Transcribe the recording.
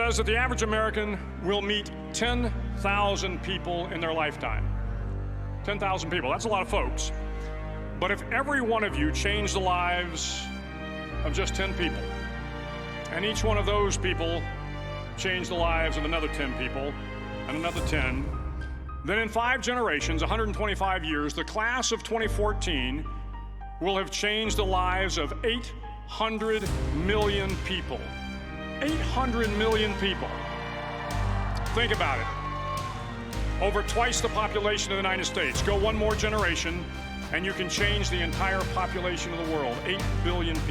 says that the average American will meet 10,000 people in their lifetime. 10,000 people, that's a lot of folks. But if every one of you changed the lives of just 10 people, and each one of those people changed the lives of another 10 people, and another 10, then in 5 generations, 125 years, the class of 2014 will have changed the lives of 800 million people. 800 million people. Think about it. Over twice the population of the United States. Go one more generation, and you can change the entire population of the world. 8 billion people.